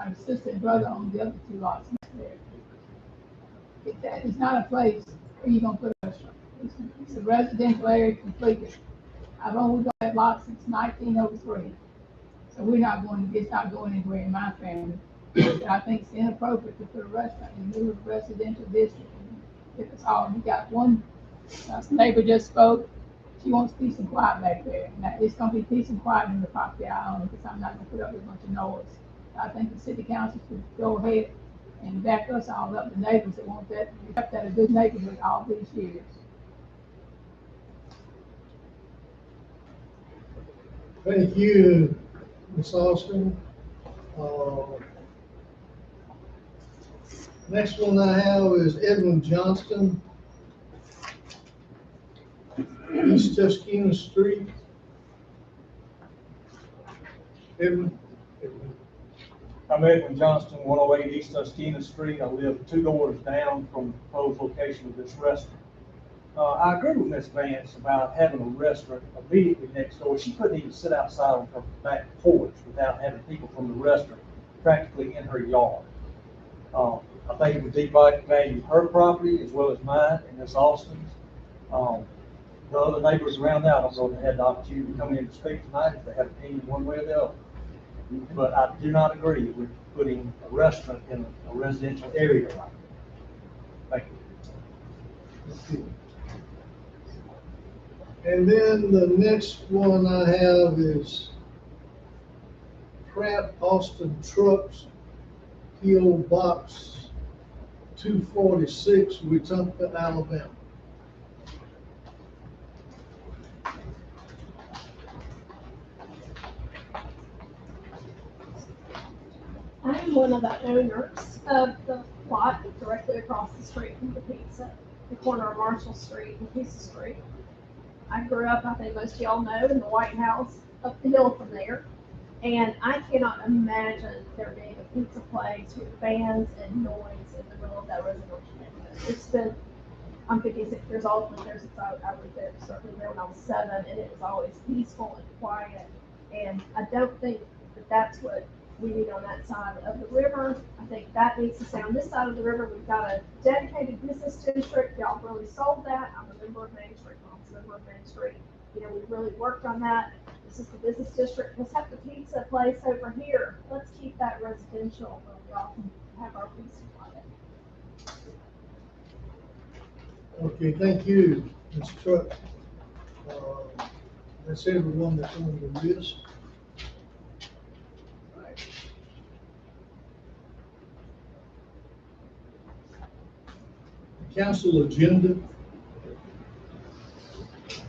My sister and brother own the other 2 lots there. That is not a place where you're gonna put a restaurant. It's a residential area completely. I've owned that lot since 1903. So it's not going anywhere in my family. But I think it's inappropriate to put a restaurant in the middle of a residential district. If it's all, you got one neighbor just spoke, she wants peace and quiet back there. Now, it's gonna be peace and quiet in the property I own, because I'm not gonna put up a bunch of noise. I think the city council should go ahead and back us all up, the neighbors that want that. We kept that a good neighborhood all these years. Thank you, Ms. Austin. Next one I have is Edwin Johnston, East Tuscana Street. Edwin. I'm Edwin Johnston, 108 East Tuscana Street. I live 2 doors down from the proposed location of this restaurant. I agree with Ms. Vance about having a restaurant immediately next door. She couldn't even sit outside on her back porch without having people from the restaurant practically in her yard. I think it would devalue her property as well as mine and Ms. Austin's. The other neighbors around that, I don't know if they had the opportunity to come in and speak tonight, if they have an opinion one way or the other. But I do not agree with putting a restaurant in a residential area like that. Thank you. And then the next one I have is Pratt Austin Trucks, P.O. Box 246, Wetumpka, Alabama. I'm one of the owners of the lot directly across the street from the pizza, the corner of Marshall Street and Pizza Street. I grew up, I think most of y'all know, in the White House up the hill from there. And I cannot imagine there being a pizza place with bands and noise in the middle of that residential neighborhood. I'm 56 years old, and there since I lived there, certainly there when I was 7, and it was always peaceful and quiet. And I don't think that that's what we need on that side of the river. I think that needs to stay on this side of the river. We've got a dedicated business district. Y'all really sold that. I'm a member of Main Street, Mom's a member of Main Street. You know, we've really worked on that. This is the business district. Let's have the pizza place over here. Let's keep that residential where we all can have our peace and quiet. Okay, thank you, Ms. Truck. That's everyone that's on the list. Council agenda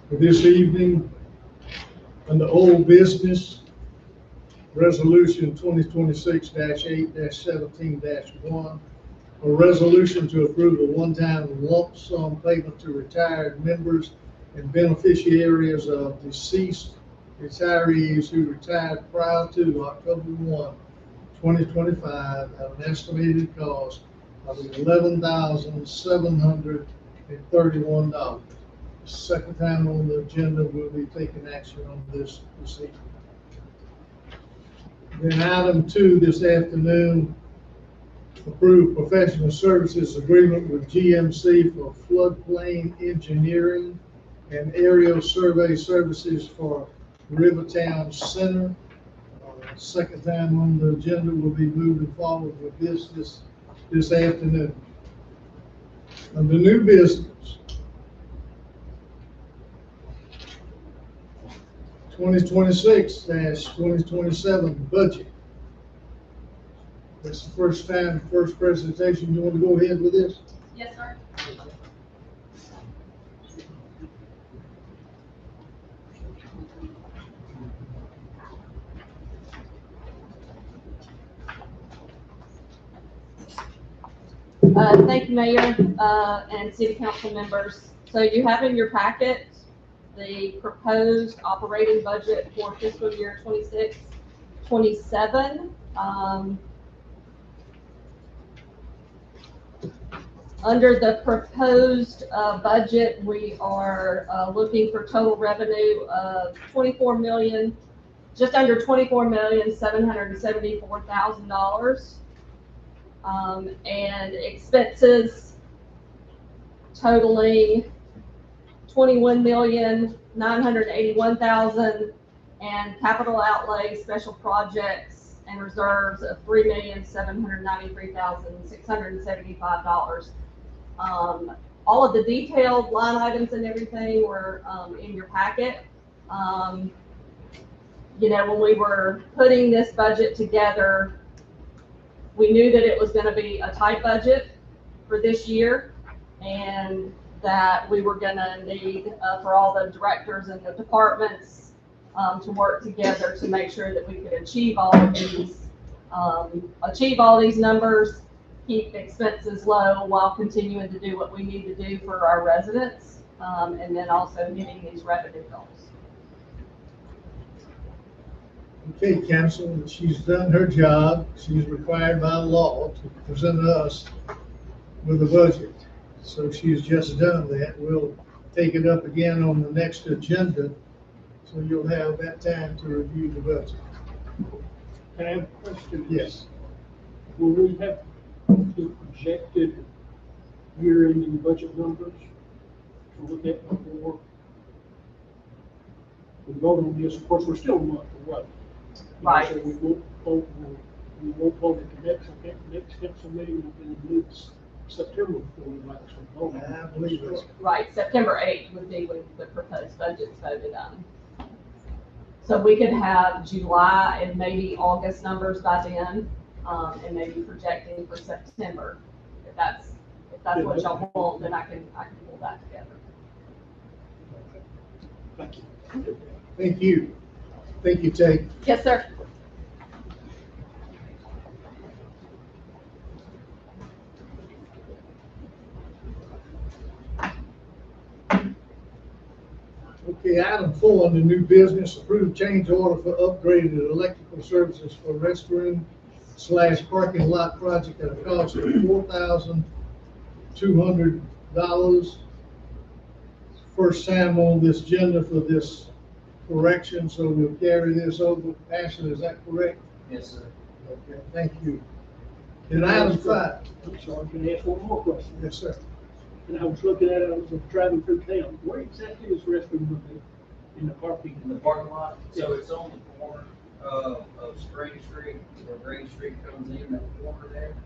for this evening under old business, resolution 2026-8-17-1, a resolution to approve a one-time lump sum payment to retired members and beneficiaries of deceased retirees who retired prior to October 1, 2025 at an estimated cost of $11,731. Second time on the agenda, we'll be taking action on this evening. Then item 2 this afternoon, approve professional services agreement with GMC for floodplain engineering and aerial survey services for Rivertown Center. Second time on the agenda, we'll be moving forward with this afternoon. Under new business, 2026-2027 budget. This is the first presentation. You want to go ahead with this? Yes, sir. Thank you, Mayor, and City Council members. So you have in your packet the proposed operating budget for fiscal year 26-27. Under the proposed budget, we are looking for total revenue of just under $24,774,000. And expenses totaling $21,981,000, and capital outlay, special projects and reserves of $3,793,675. All of the detailed line items and everything were in your packet. You know, when we were putting this budget together, we knew that it was going to be a tight budget for this year, and that we were going to need for all the directors and the departments to work together to make sure that we could achieve all of these numbers, keep expenses low while continuing to do what we need to do for our residents, and then also hitting these revenue goals. Okay, council, she's done her job. She's required by law to present us with a budget. So she's just done that. We'll take it up again on the next agenda, so you'll have that time to review the budget. Can I have a question? Yes. Will we have the projected year-ending budget numbers to look at before we vote on this? Of course, we're still a month away. Right. So we won't vote at the next council meeting will be mid-September before we actually vote. I believe that's Right, September 8th would be when the proposed budget's voted on. So we could have July and maybe August numbers by then, and maybe projecting for September. If that's what y'all want, then I can pull that together. Thank you. Thank you. Thank you, Tate. Yes, sir. Okay, item 4 on the new business, approved change order for upgraded electrical services for restroom / parking lot project at a cost of $4,200. First time on this agenda for this correction, so we'll carry this over. Ashley, is that correct? Yes, sir. Okay, thank you. And item 5. I'm sorry, can I ask one more question? Yes, sir. And I was looking at it, I was driving through town. Where exactly is the restroom going to be in the parking? In the parking lot, so it's on the corner of Spring Street, where Green Street comes in, that corner there.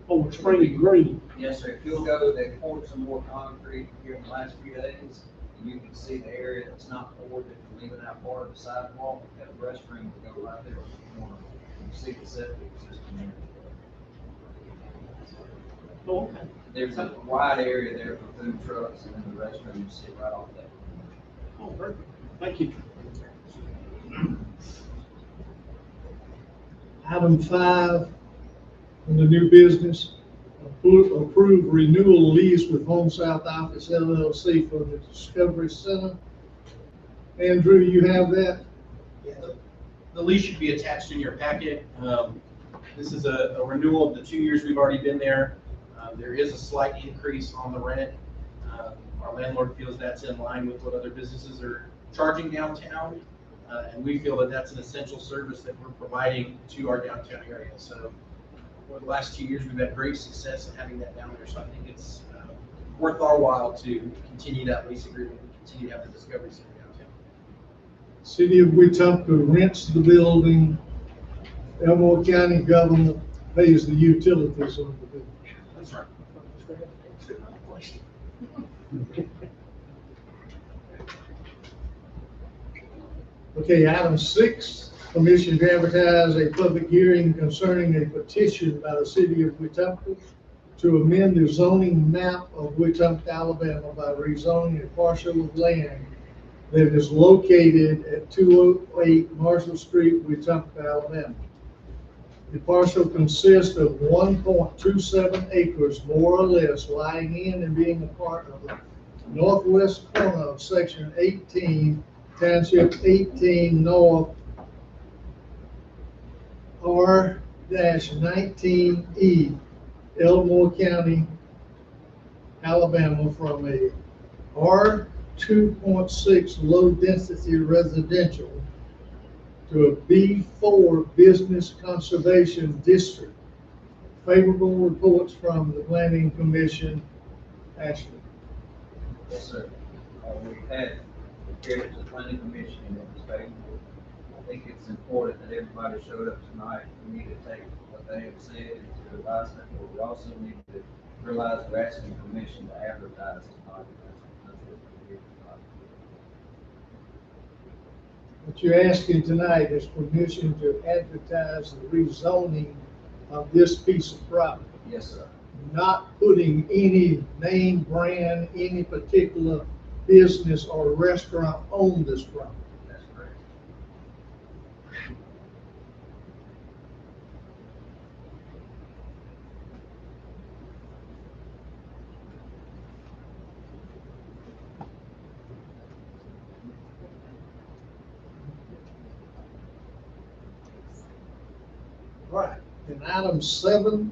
Oh, it's Spring and Green. Yes, sir, if you'll go, they poured some more concrete here in the last few days, and you can see the area that's not poured, that you're leaving out part of the sidewalk, that restroom will go right there on the corner. You see the septic system there. Oh, okay. There's a wide area there for food trucks, and then the restroom you sit right off that. Oh, perfect. Thank you. Item 5 on the new business, approve renewal lease with Home South Office LLC for the Discovery Center. Andrew, you have that? Yeah, the lease should be attached in your packet. This is a renewal of the 2 years we've already been there. There is a slight increase on the rent. Our landlord feels that's in line with what other businesses are charging downtown. And we feel that that's an essential service that we're providing to our downtown area. So for the last 2 years, we've had great success in having that down there. So I think it's worth our while to continue that lease agreement and continue to have the Discovery Center downtown. City of Wetumpka rents the building. Elmore County government pays the utilities on the building. That's right. Okay, item 6, permission to advertise a public hearing concerning a petition by the City of Wetumpka to amend the zoning map of Wetumpka, Alabama by rezoning a parcel of land that is located at 208 Marshall Street, Wetumpka, Alabama. The parcel consists of 1.27 acres, more or less, lying in and being a part of the northwest corner of Section 18, Township 18 North, R-19E, Elmore County, Alabama, from a R2.6 low-density residential to a B4 Business Conservation District. Favorable reports from the Planning Commission. Ashley. Yes, sir. We had prepared as a planning commission and it was favorable. I think it's important that everybody showed up tonight. We need to take what they have said into advisement, but we also need to realize we're asking permission to advertise tonight. That's what we're here tonight. What you're asking tonight is permission to advertise the rezoning of this piece of property, Yes, sir. not putting any name brand, any particular business or restaurant on this property. That's correct. Right. In item 7,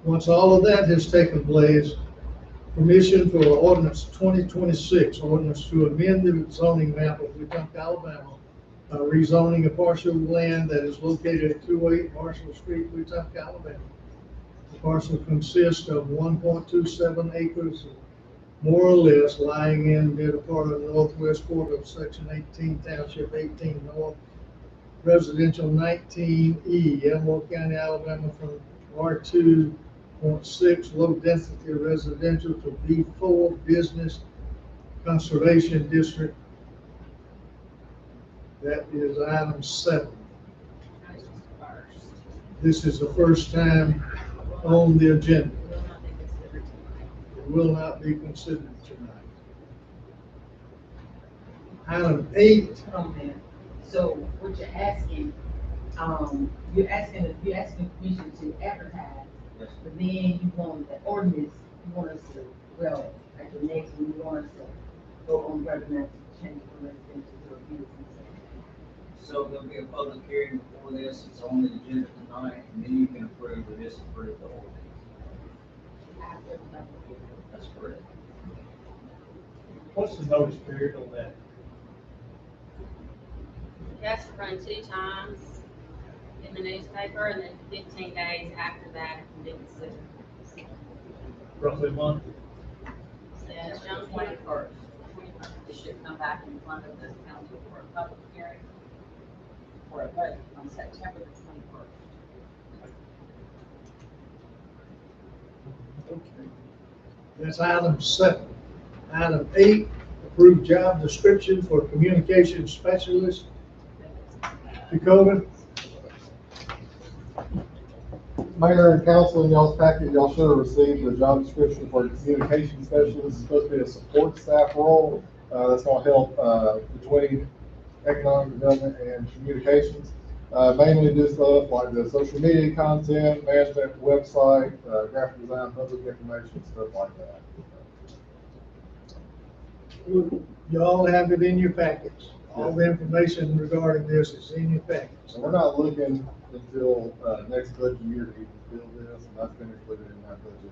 once all of that has taken place, permission for ordinance 2026, ordinance to amend the zoning map of Wetumpka, Alabama, rezoning a parcel of land that is located at 208 Marshall Street, Wetumpka, Alabama. The parcel consists of 1.27 acres, more or less, lying in the part of the northwest quarter of section 18, township 18 north, residential 19E, Elmore County, Alabama, from R2.6 low density residential to B4 business conservation district. That is item 7. This is the first time on the agenda. It will not be considered tonight. Item 8. Hold on a minute. So what you're asking permission to advertise, Yes, sir. but then you want the ordinance, you want us to, well, at the next one, you want us to go on whether or not to change from residential to a business. So there'll be a public hearing before this. It's on the agenda tonight, and then you can approve or disapprove the ordinance. After the public hearing. That's correct. What's the notice period on that? It has to run 2 times in the newspaper, and then 15 days after that, it can be considered. Roughly a month? Says Jones 21st. It should come back in front of the council for a public hearing for a vote on September the 21st. Okay. That's item 7. Item 8, approved job description for communication specialist. Dakota. Mayor and council, in y'all's packet, y'all should have received the job description for communication specialist. It's supposed to be a support staff role. That's going to help between economic development and communications. Mainly do stuff like the social media content, management, website, graphic design, public information, stuff like that. You all have it in your packets. All the information regarding this is in your packets. So we're not looking until next budget year to even fill this, and that's been included in that budget as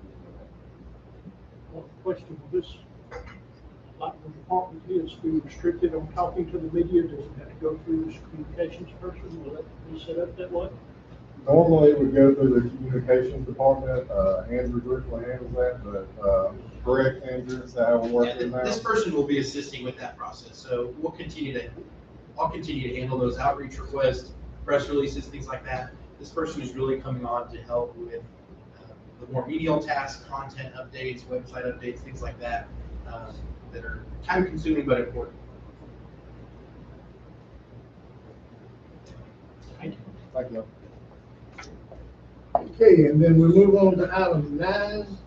well. One question, will this, like the department heads, be restricted on talking to the media? Does it have to go through this communications person? Will that be set up that way? Normally, it would go through the communications department. Andrew directly handles that, but correct, Andrew, is that how we're working now? This person will be assisting with that process, so I'll continue to handle those outreach requests, press releases, things like that. This person is really coming on to help with the more menial tasks, content updates, website updates, things like that, that are time consuming but important. Thank you. Okay, and then we move on to item 9.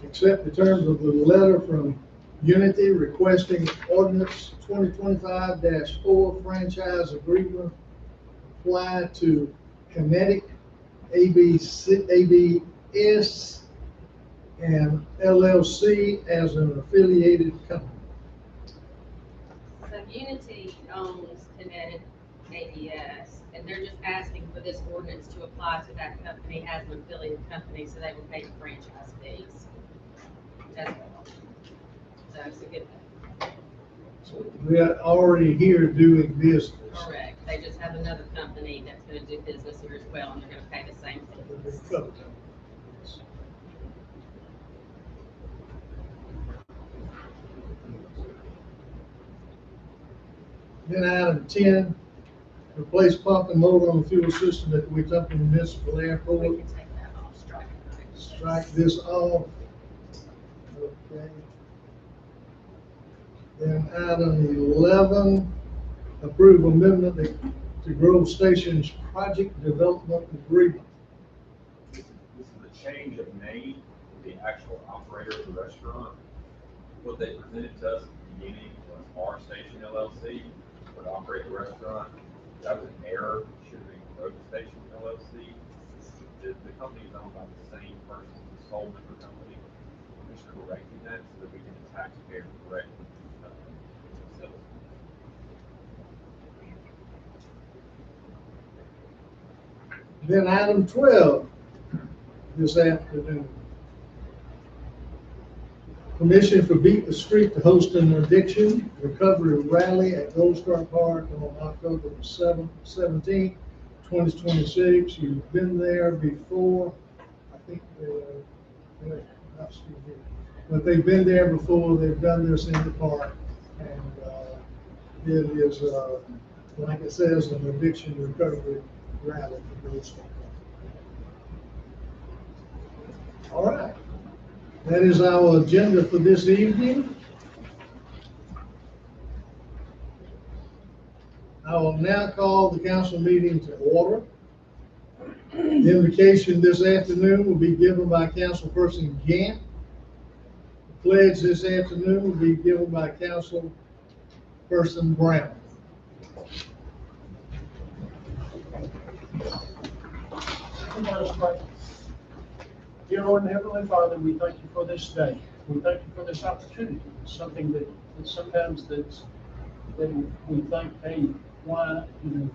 Accept the terms of the letter from Unity requesting ordinance 2025-4 franchise agreement apply to Kinetic ABS and LLC as an affiliated company. So Unity owns Kinetic ABS, and they're just asking for this ordinance to apply to that company as an affiliate company, so they will pay the franchise fees as well. So it's a good thing. We are already here doing business. Correct. They just have another company that's gonna do business here as well, and they're gonna pay the same fees. Then item 10, replace pump and motor on the fuel system at the Wetumpka Municipal We Airport. can take that off, strike it. Strike this off. Okay. Then item 11, approve amendment to Grove Station's project development agreement. This is a change of name, the actual operator of the restaurant. What they presented to us at the beginning was Bar Station LLC, would operate the restaurant. That was an error, should have been Grove Station LLC. The company is owned by the same person, the sole member company. We're just correcting that so that we can, the taxpayer, correct themselves. Then item 12, this afternoon. Permission for Beat the Street to host an addiction recovery rally at Gold Star Park on October 17th, 2026. You've been there before. I think they're not still here. But they've been there before. They've done this in the park. And it is, like it says, an addiction recovery rally for Gold Star Park. All right. That is our agenda for this evening. I will now call the council meeting to order. The invocation this afternoon will be given by Councilperson Gant. The pledge this afternoon will be given by Councilperson Brown. Let us pray. Dear Lord and Heavenly Father, we thank you for this day. We thank you for this opportunity. It's something that sometimes that we think, hey, why do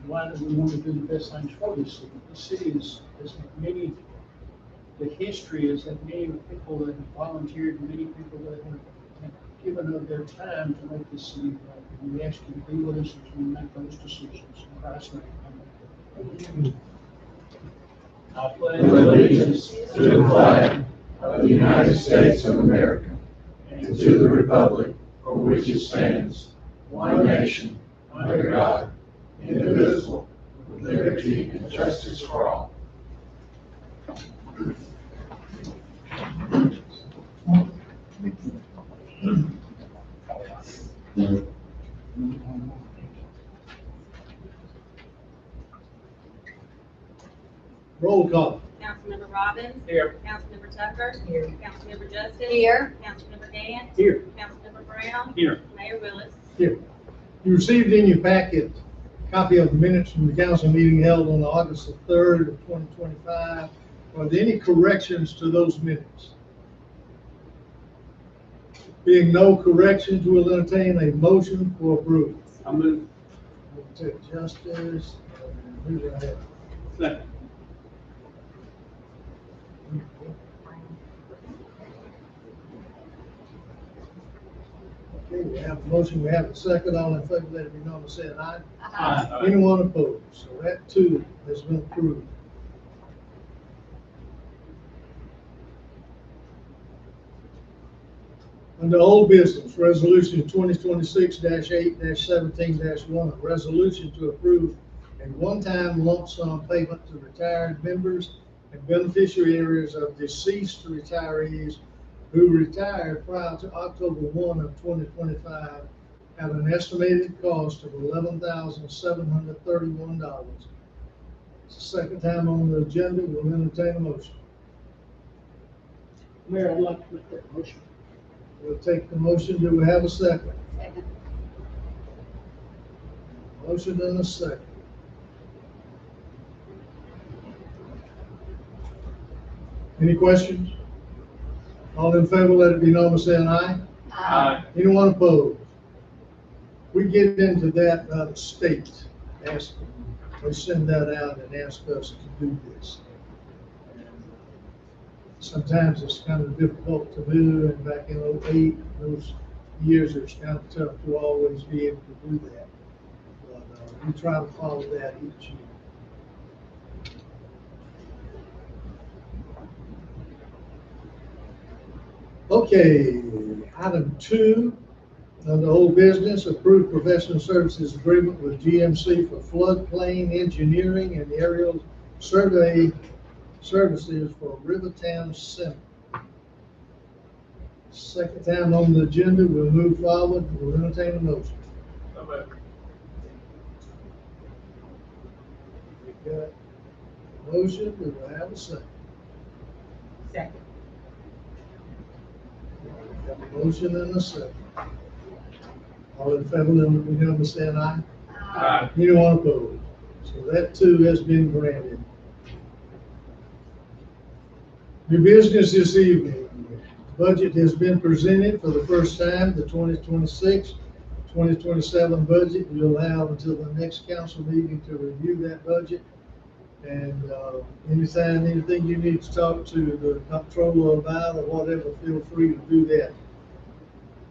we want to do the best things for this city? This city is many, the history is that many people that have volunteered, many people that have given up their time to make this city better. And we ask you to be with us as we make those decisions. In Christ's name, amen. I pledge allegiance to the flag of the United States of America and to the republic for which it stands, one nation, under God, indivisible, with liberty and justice for all. Roll call. Councilmember Robbins. Here. Councilmember Tucker. Here. Councilmember Justice. Here. Councilmember Gant. Here. Councilmember Brown. Here. Mayor Willis. Here. You received in your packet a copy of the minutes from the council meeting held on August the 3rd of 2025. Are there any corrections to those minutes? Being no corrections, we'll entertain a motion for approval. I move. To Justice, who's that? Second. Okay, we have a motion, we have a second, all in favor, let it be known by saying aye. Aye. Anyone opposed? So that too has been approved. Under old business, resolution 2026-8-17-1, a resolution to approve a one-time lump sum payment to retired members and beneficiaries of deceased retirees who retired prior to October 1 of 2025 at an estimated cost of $11,731. It's the second time on the agenda. We'll entertain a motion. Mayor, I'd like to make that motion. We'll take the motion. Do we have a second? Second. Motion and a second. Any questions? All in favor, let it be known by saying aye. Aye. Anyone opposed? We get into that by the state, asking, they send that out and ask us to do this. Sometimes it's kind of difficult to do, and back in '08, those years, it's kind of tough to always be able to do that. But, we try to follow that each year. Okay, item 2, under old business, approved professional services agreement with GMC for floodplain engineering and aerial survey services for Rivertown Center. Second time on the agenda, we'll move forward, we'll entertain a motion. We got a motion, we will have a second. Second. Got a motion and a second. All in favor, let me know by saying aye. Aye. Anyone opposed? So that too has been granted. New business this evening. Budget has been presented for the first time, the 2026, 2027 budget. We'll have until the next council meeting to review that budget. And anytime, anything you need to talk to the comptroller about or whatever, feel free to do that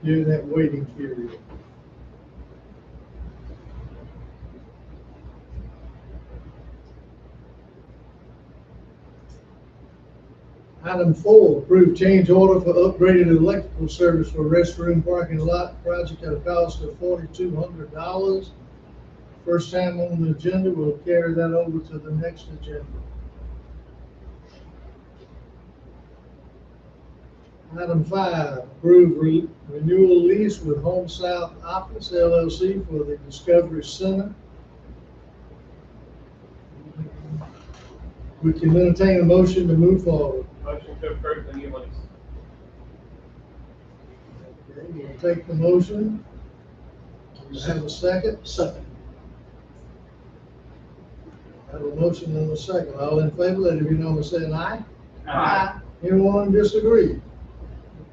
during that waiting period. Item 4, approve change order for upgraded electrical service for restroom parking lot project at a cost of $4,200. First time on the agenda, we'll carry that over to the next agenda. Item 5, approve renewal lease with Home South Office LLC for the Discovery Center. We can entertain a motion to move forward. Motion to approve the new lease. Okay, we'll take the motion. We have a second? Second. Have a motion and a second. All in favor, let it be known by saying aye. Aye. Anyone disagree?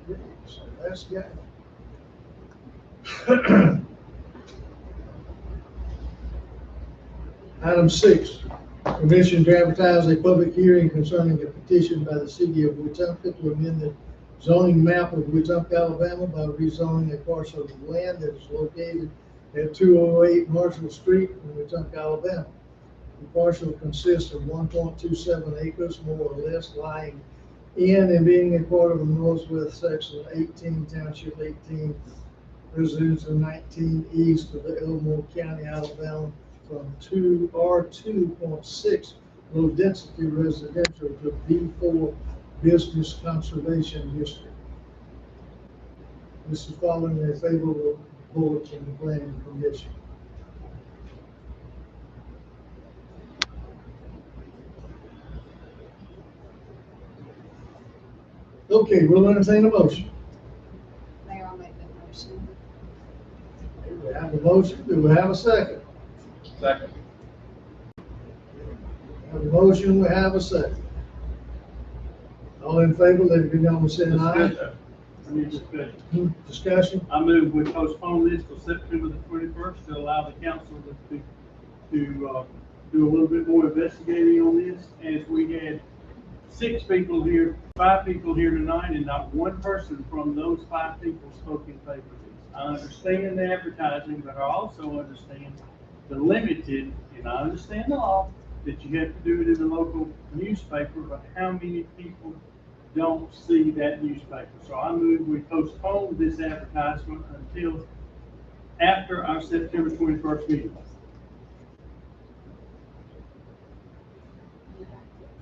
Okay, so that's got it. Item 6, permission to advertise a public hearing concerning a petition by the city of Wetumpka to amend the zoning map of Wetumpka, Alabama by rezoning a parcel of land that is located at 208 Marshall Street in Wetumpka, Alabama. The parcel consists of 1.27 acres, more or less, lying in and being a part of the northwest section of 18 Township 18, Residential 19 east of the Elmore County, Alabama, from R2.6 low density residential to B4 business conservation district. This is following a favorable vote from the planning commission. Okay, we'll entertain a motion. Mayor, I'll make that motion. We have a motion, do we have a second? Second. Have a motion, we have a second. All in favor, let it be known by saying aye. I need discussion. Discussion? I move we postpone this till September the 21st to allow the council to do a little bit more investigating on this, as we had 6 people here, 5 people here tonight, and not one person from those 5 people spoke in favor of this. I understand the advertising, but I also understand the limited, and I understand the law, that you have to do it in the local newspaper, but how many people don't see that newspaper? So I move we postpone this advertisement until after our September 21st meeting.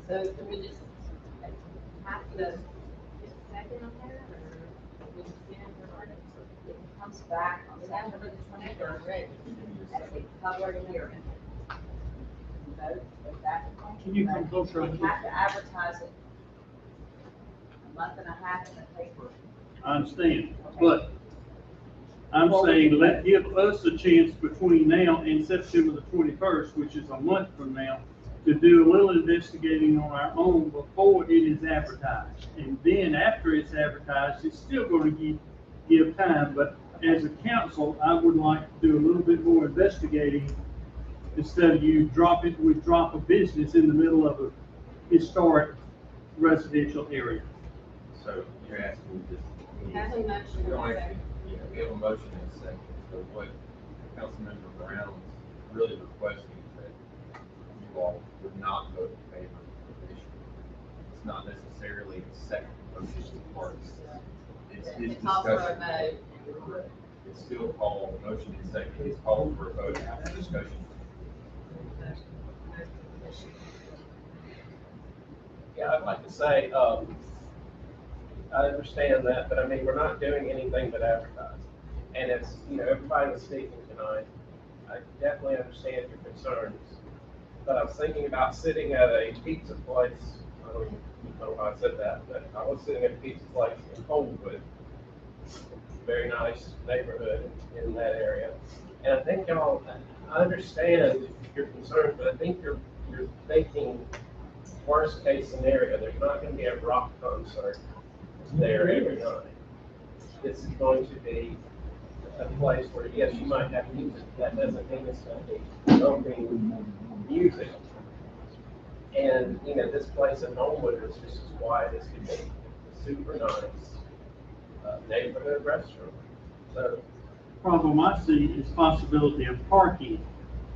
So can we just have to get a second on that, or we just get it for it? It comes back on September the 23rd at the public hearing. Vote, if that's going Can you come closer? We have to advertise it a month and a half in the paper. I understand, but I'm saying give us a chance between now and September the 21st, which is a month from now, to do a little investigating on our own before it is advertised. And then after it's advertised, it's still going to give time, but as a council, I would like to do a little bit more investigating instead of you drop a business in the middle of a historic residential area. So you're asking me Have a motion, Go ahead. Yeah, we have a motion and a second, so what Councilmember Brown is really requesting is that you all would not vote in favor of this. It's not necessarily a second motion part. It's his It's all for a discussion. vote. It's still called, the motion and second is called for a vote after discussion. Yeah, I'd like to say, I understand that, but I mean, we're not doing anything but advertise. And it's, everybody was speaking tonight. I definitely understand your concerns. But I was thinking about sitting at a pizza place. I don't know why I said that, but I was sitting at a pizza place in Homewood. Very nice neighborhood in that area. And I think y'all, I understand your concerns, but I think you're thinking worst case scenario. There's not going to be a rock concert there every night. This is going to be a place where, yes, you might have music. That doesn't mean it's going to be open music. And, this place in Homewood is just as quiet as can be. It's super nice neighborhood restaurant. So, Problem I see is possibility of parking.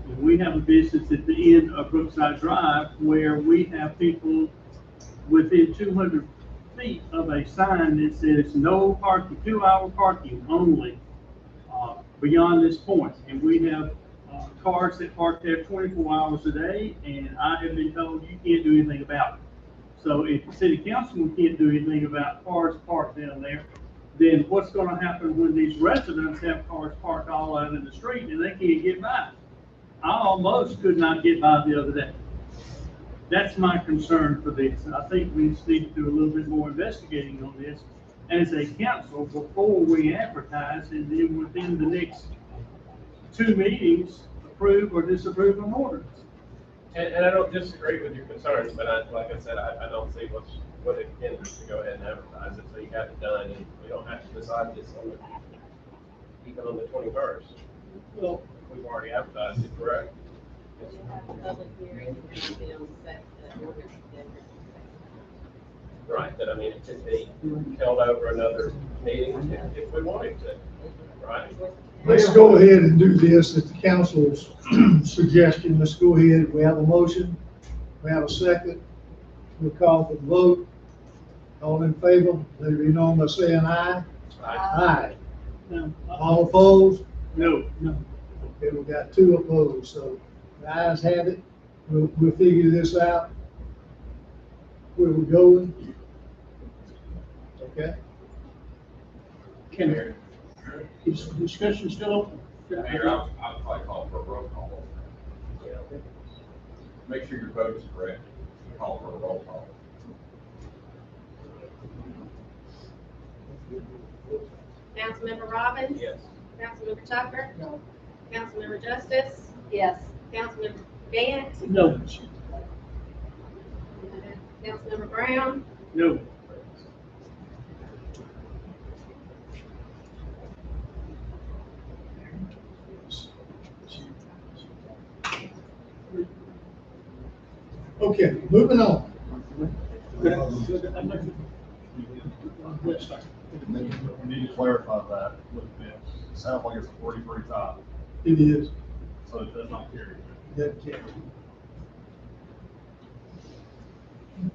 And we have a business at the end of Brookside Drive where we have people within 200 feet of a sign that says no parking, 2-hour parking only, beyond this point. And we have cars that park there 24 hours a day, and I have been told you can't do anything about it. So if the city council can't do anything about cars parked down there, then what's gonna happen when these residents have cars parked all out in the street and they can't get by? I almost could not get by the other day. That's my concern for this. I think we just need to do a little bit more investigating on this as a council before we advertise, and then within the next 2 meetings, approve or disapprove an ordinance. and I don't disagree with your concerns, but like I said, I don't see what it hinders to go ahead and advertise it, so you have it done, and we don't have to decide this even on the 21st. Well, We've already advertised it, correct? You have a public hearing, and it'll be on the ordinance. Right, but I mean, it could be held over another meeting if we wanted to, right? Let's go ahead and do this at the council's suggestion. Let's go ahead. We have a motion. We have a second. We'll call for the vote. All in favor, let it be known by saying aye. Aye. no, All opposed? no. Okay, we got 2 opposed, so the ayes have it. We'll figure this out. Where we're going. Okay? Can, is discussion still open? Mayor, I'll probably call for a roll call. Make sure your vote is correct. Call for a roll call. Councilmember Robbins? Yes. Councilmember Tucker? No. Councilmember Justice? Yes. Councilmember Gant? No, Councilmember Brown? no. Okay, moving on. We need to clarify that with this. It sounds like it's a 43 tie, It is. so it does not carry. That carry.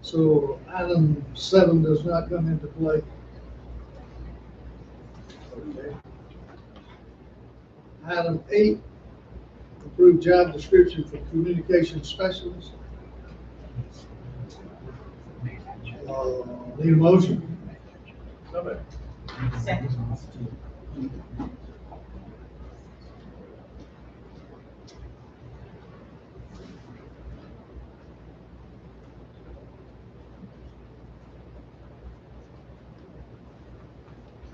So item 7 does not come into play. Okay. Item 8, approved job description for communication specialist. Need a motion? So moved.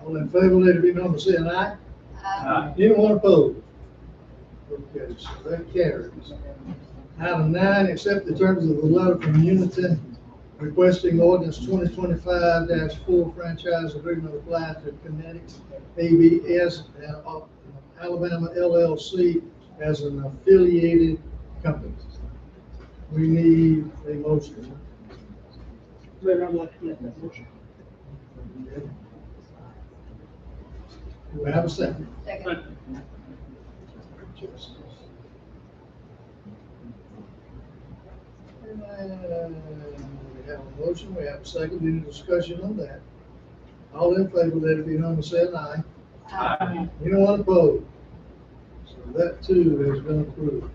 All in favor, let it be known by saying aye. Anyone opposed? Okay, so that carries. Item 9, accept the terms of the letter from Unity requesting ordinance 2025-4 franchise agreement applied to Kinetic ABS and Alabama LLC as an affiliated company. We need a motion. Mayor, I'd like to make that motion. Do we have a second? Second. We have a motion, we have a second, any discussion on that? All in favor, let it be known by saying aye. Aye. Anyone opposed? So that too has been approved.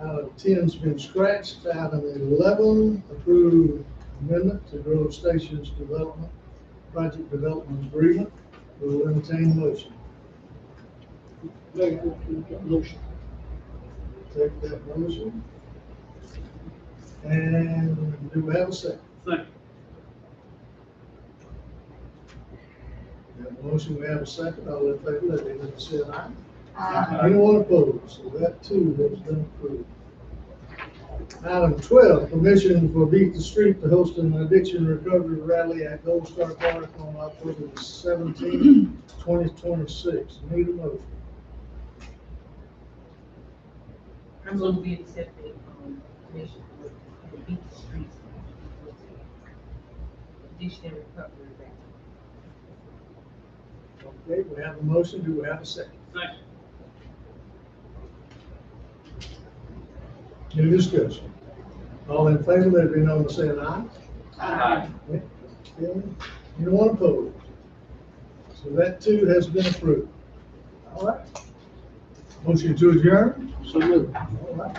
Item 10's been scratched. Item 11, approved amendment to Grove Station's development, project development agreement. We will entertain a motion. Motion. Take that motion. And do we have a second? Second. We have a motion, we have a second. All in favor, let it be known by saying aye. Aye. Anyone opposed? So that too has been approved. Item 12, permission for Beat the Street to host an addiction recovery rally at Gold Star Park on October the 17th, 2026. Need a motion. I'm going to be accepting, permission for the Beat the Streets. Addiction and recovery back. Okay, we have a motion. Do we have a second? Second. Any discussion? All in favor, let it be known by saying aye. Aye. Okay. Anyone opposed? So that too has been approved. All right. Motion to adjourn? So moved. All right.